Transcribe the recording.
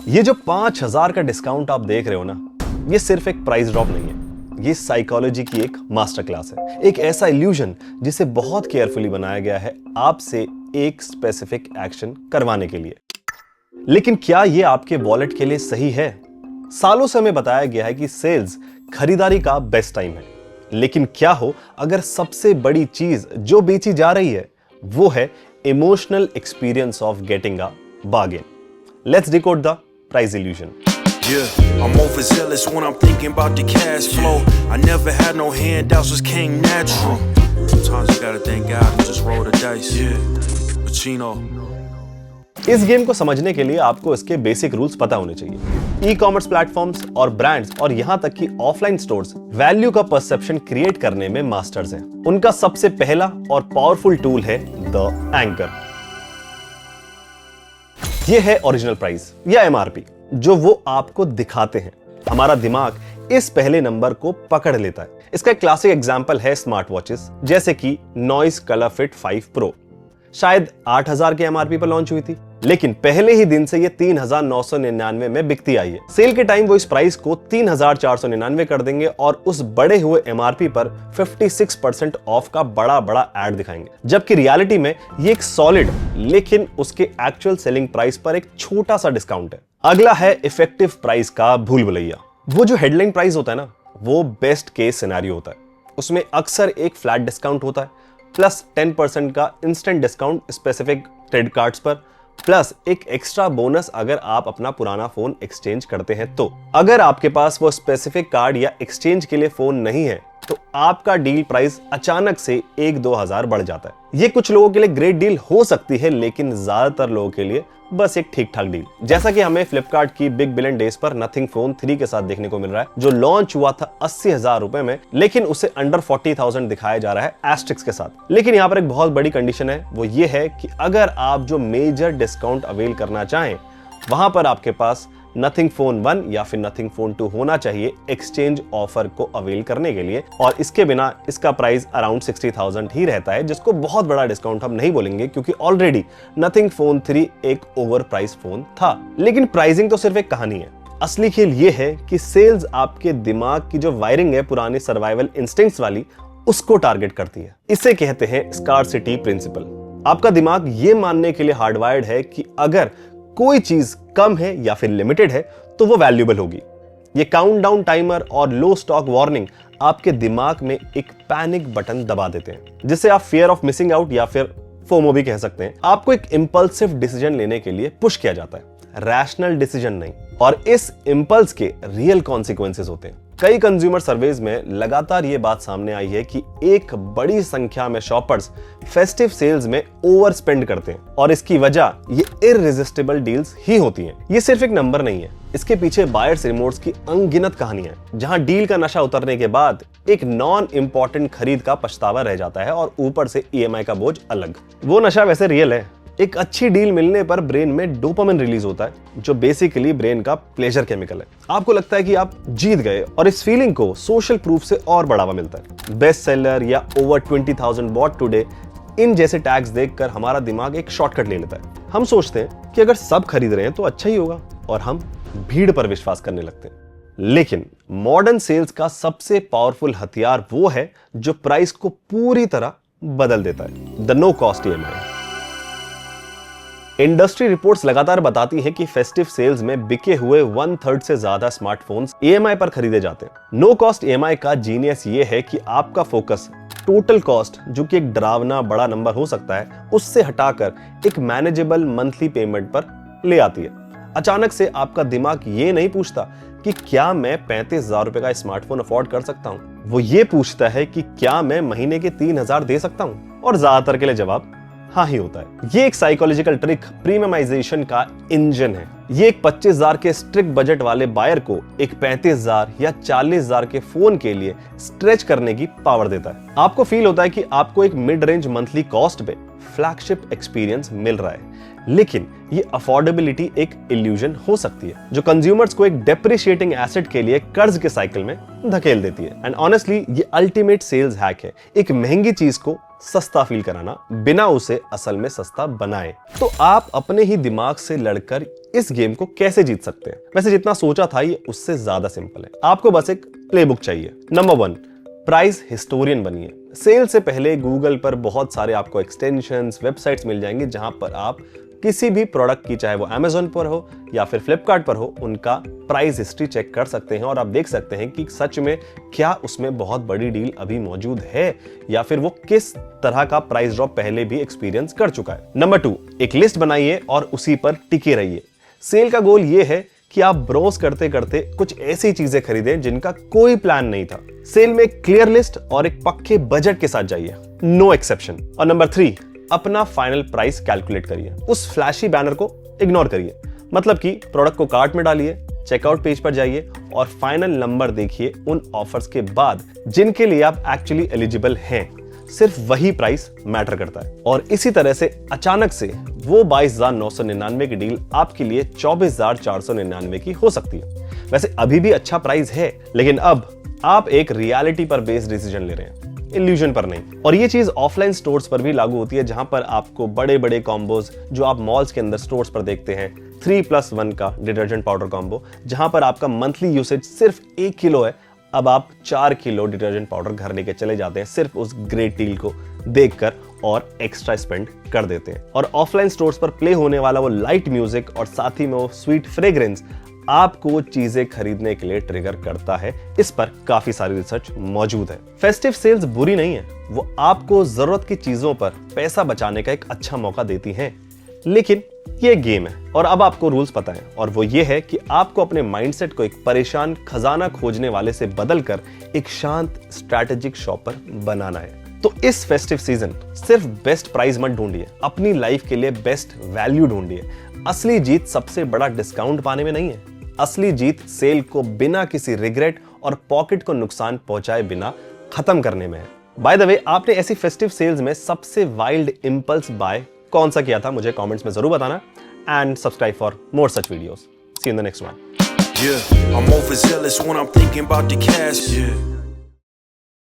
ये जो 5,000 का डिस्काउंट आप देख रहे हो ना, ये सिर्फ एक प्राइस ड्रॉप नहीं है, ये साइकोलॉजी की एक मास्टर क्लास है। एक ऐसा इल्यूजन जिसे बहुत केयरफुली बनाया गया है आपसे एक स्पेसिफिक एक्शन करवाने के लिए। लेकिन क्या ये आपके वॉलेट के लिए सही है? सालों से हमें बताया गया है कि सेल्स खरीदारी का बेस्ट टाइम है, लेकिन क्या हो अगर सबसे बड़ी चीज जो बेची जा रही है वो है emotional experience of getting a bargain. Let's decode the price illusion. Yeah, I'm overzealous when I'm thinking about the cash flow. I never had no handouts, just came natural. Sometimes you gotta thank God and just roll the dice. Yeah, Pacino. इस game को समझने के लिए आपको इसके basic rules पता होने चाहिए। ई कॉमर्स प्लेटफॉर्म्स और ब्रांड्स और यहां तक कि ऑफलाइन स्टोर्स वैल्यू का परसेप्शन क्रिएट करने में मास्टर्स हैं। उनका सबसे पहला और पावरफुल टूल है द एंकर। यह है ओरिजिनल प्राइस या एमआरपी, जो वो आपको दिखाते हैं। हमारा दिमाग इस पहले नंबर को पकड़ लेता है। इसका एक क्लासिक एग्जांपल है स्मार्ट वॉचेस, जैसे कि नॉइस कलर फिट 5 प्रो। शायद 8,000 के एमआरपी पर लॉन्च हुई थी, लेकिन पहले ही दिन से ये 3,999 में बिकती आई है। सेल के टाइम वो इस प्राइस को 3,499 कर देंगे और उस बढ़े हुए एमआरपी पर 56% ऑफ का बड़ा बड़ा ऐड दिखाएंगे, जबकि रियलिटी में ये एक सॉलिड लेकिन उसके एक्चुअल सेलिंग प्राइस पर एक छोटा सा डिस्काउंट है। अगला है इफेक्टिव प्राइस का भूल भुलैया। वो जो हेडलाइन प्राइस होता है ना, वो बेस्ट केस सिनेरियो होता है। उसमें अक्सर एक फ्लैट डिस्काउंट होता है, प्लस 10% का instant discount specific credit cards पर, प्लस एक एक्स्ट्रा बोनस अगर आप अपना पुराना फोन एक्सचेंज करते हैं तो। अगर आपके पास वो स्पेसिफिक कार्ड या एक्सचेंज के लिए फोन नहीं है तो आपका डील प्राइस अचानक से 1-2 हजार बढ़ जाता है। ये कुछ लोगों के लिए ग्रेट डील हो सकती है, लेकिन ज्यादातर लोगों के लिए बस एक ठीक ठाक डील। जैसा कि हमें फ्लिपकार्ट की बिग बिलियन डेज पर नथिंग फोन 3 के साथ देखने को मिल रहा है, जो लॉन्च हुआ था 80,000 रुपए में, लेकिन उसे अंडर 40,000 दिखाया जा रहा है एस्ट्रिक्स के साथ। लेकिन यहाँ पर एक बहुत बड़ी कंडीशन है, वो ये है कि अगर आप जो मेजर डिस्काउंट अवेल करना चाहें, वहां पर आपके पास नथिंग फोन 1 या फिर नथिंग फोन 2 होना चाहिए एक्सचेंज ऑफर को अवेल करने के लिए, और इसके बिना इसका प्राइस अराउंड 60,000 ही रहता है, जिसको बहुत बड़ा डिस्काउंट हम नहीं बोलेंगे क्योंकि ऑलरेडी नथिंग फोन 3 एक ओवर प्राइस फोन था। लेकिन प्राइसिंग तो सिर्फ एक कहानी है। असली खेल ये है कि सेल्स आपके दिमाग की जो वायरिंग है पुरानी सर्वाइवल इंस्टिंक्ट्स वाली, उसको टारगेट करती है। इसे कहते हैं स्कार्सिटी प्रिंसिपल। आपका दिमाग ये मानने के लिए हार्डवायर्ड है कि अगर कोई चीज कम है या फिर लिमिटेड है तो वो वैल्यूएबल होगी। ये काउंटडाउन टाइमर और लो स्टॉक वार्निंग आपके दिमाग में एक पैनिक बटन दबा देते हैं, जिसे आप फियर ऑफ मिसिंग आउट या फिर फोमो भी कह सकते हैं। आपको एक इंपल्सिव डिसीजन लेने के लिए पुश किया जाता है, रैशनल डिसीजन नहीं। और इस इंपल्स के रियल कॉन्सिक्वेंसेस होते हैं। कई कंज्यूमर सर्वेज में लगातार ये बात सामने आई है कि एक बड़ी संख्या में शॉपर्स फेस्टिव सेल्स में ओवर स्पेंड करते हैं, और इसकी वजह ये इररेजिस्टिबल डील्स ही होती हैं। ये सिर्फ एक नंबर नहीं है, इसके पीछे बायर्स रिमोट्स की अनगिनत कहानियां हैं, जहां डील का नशा उतरने के बाद एक नॉन इंपॉर्टेंट खरीद का पछतावा रह जाता है, और ऊपर से ईएमआई का बोझ अलग। वो नशा वैसे रियल है। एक अच्छी डील मिलने पर ब्रेन में डोपामिन रिलीज होता है, जो बेसिकली ब्रेन का प्लेजर केमिकल है। आपको लगता है कि आप जीत गए, और इस फीलिंग को सोशल प्रूफ से और बढ़ावा मिलता है। बेस्ट सेलर या ओवर 20,000 बॉट टुडे, इन जैसे टैग्स देखकर हमारा दिमाग एक शॉर्टकट ले लेता है। हम सोचते हैं कि अगर सब खरीद रहे हैं तो अच्छा ही होगा, और हम भीड़ पर विश्वास करने लगते हैं। लेकिन मॉडर्न सेल्स का सबसे पावरफुल हथियार वो है जो प्राइस को पूरी तरह बदल देता है, the no cost EMI. Industry reports लगातार बताती हैं कि फेस्टिव सेल्स में बिके हुए 1/3 से ज्यादा स्मार्टफोन्स ईएमआई पर खरीदे जाते हैं। नो कॉस्ट ईएमआई का जीनियस ये है कि आपका फोकस टोटल कॉस्ट, जो कि एक डरावना बड़ा नंबर हो सकता है, उससे हटाकर एक मैनेजेबल मंथली पेमेंट पर ले आती है। अचानक से आपका दिमाग ये नहीं पूछता कि क्या मैं 35,000 रुपए का स्मार्टफोन अफोर्ड कर सकता हूं, वो ये पूछता है कि क्या मैं महीने के 3,000 दे सकता हूं, और ज्यादातर के लिए जवाब हाँ ही होता है। ये एक साइकोलॉजिकल ट्रिक प्रीमियमाइजेशन का इंजन है। ये एक 25,000 के स्ट्रिक्ट बजट वाले बायर को एक 35,000 या 40,000 के फोन के लिए स्ट्रेच करने की पावर देता है। आपको फील होता है कि आपको एक मिड रेंज मंथली कॉस्ट पे फ्लैगशिप एक्सपीरियंस मिल रहा है, लेकिन ये अफोर्डेबिलिटी एक इल्यूजन हो सकती है, जो कंज्यूमर्स को एक डेप्रिशिएटिंग एसेट के लिए कर्ज के साइकिल में धकेल देती है। एंड ऑनेस्टली ये अल्टीमेट सेल्स हैक है, एक महंगी चीज को सस्ता फील कराना बिना उसे असल में सस्ता बनाए। तो आप अपने ही दिमाग से लड़कर इस गेम को कैसे जीत सकते हैं? वैसे जितना सोचा था ये उससे ज्यादा सिंपल है। आपको बस एक प्लेबुक चाहिए। नंबर 1, प्राइस हिस्टोरियन बनिए। सेल से पहले गूगल पर बहुत सारे आपको एक्सटेंशंस, वेबसाइट्स मिल जाएंगे जहां पर आप किसी भी प्रोडक्ट की, चाहे वो Amazon पर हो या फिर फ्लिपकार्ट पर हो, उनका प्राइस हिस्ट्री चेक कर सकते हैं और आप देख सकते हैं कि सच में क्या उसमें बहुत बड़ी डील अभी मौजूद है या फिर वो किस तरह का प्राइस ड्रॉप पहले भी एक्सपीरियंस कर चुका है। नंबर 2, एक लिस्ट बनाइए और उसी पर टिके रहिए। सेल का गोल ये है कि आप ब्रोज करते करते कुछ ऐसी चीजें खरीदें जिनका कोई प्लान नहीं था। सेल में एक क्लियर लिस्ट और एक पक्के बजट के साथ जाइए, नो एक्सेप्शन। और नंबर 3, अपना फाइनल प्राइस कैलकुलेट करिए। उस फ्लैशी बैनर को इग्नोर करिए, मतलब कि प्रोडक्ट को कार्ट में डालिए, चेकआउट पेज पर जाइए और फाइनल नंबर देखिए उन ऑफर्स के बाद जिनके लिए आप एक्चुअली एलिजिबल हैं। सिर्फ वही प्राइस मैटर करता है। और इसी तरह से अचानक से वो 22,999 की डील आपके लिए 24,499 की हो सकती है। वैसे अभी भी अच्छा प्राइस है, लेकिन अब आप एक रियलिटी पर बेस्ड डिसीजन ले रहे हैं, इल्यूजन पर नहीं। और ये चीज ऑफलाइन स्टोर्स पर भी लागू होती है, जहां पर आपको बड़े बड़े कॉम्बोज जो आप मॉल्स के अंदर स्टोर्स पर देखते हैं, 3+1 का डिटर्जेंट पाउडर कॉम्बो, जहां पर आपका मंथली यूसेज सिर्फ 1 किलो है, अब आप 4 किलो डिटर्जेंट पाउडर घर लेके चले जाते हैं सिर्फ उस ग्रेट डील को देखकर और एक्स्ट्रा स्पेंड कर देते हैं। और ऑफलाइन स्टोर्स पर प्ले होने वाला वो लाइट म्यूजिक और साथ ही में वो स्वीट फ्रेग्रेंस आपको चीजें खरीदने के लिए ट्रिगर करता है। इस पर काफी सारी रिसर्च मौजूद है। फेस्टिव सेल्स बुरी नहीं है, वो आपको जरूरत की चीजों पर पैसा बचाने का एक अच्छा मौका देती हैं। लेकिन ये गेम है और अब आपको रूल्स पता है, और वो ये है कि आपको अपने माइंडसेट को एक परेशान खजाना खोजने वाले से बदलकर एक शांत स्ट्रैटेजिक शॉपर बनाना है। तो इस फेस्टिव सीजन सिर्फ बेस्ट प्राइस मत ढूंढिए, अपनी लाइफ के लिए बेस्ट वैल्यू ढूंढिए। असली जीत सबसे बड़ा डिस्काउंट पाने में नहीं है, असली जीत सेल को बिना किसी रिग्रेट और पॉकेट को नुकसान पहुंचाए बिना खत्म करने में है। बाय द वे, आपने ऐसी फेस्टिव सेल्स में सबसे वाइल्ड इंपल्स बाय कौन सा किया था मुझे कमेंट्स में जरूर बताना, and subscribe for more such videos. See you in the next one. Yeah, I'm overzealous when I'm thinking about the cash. Yeah.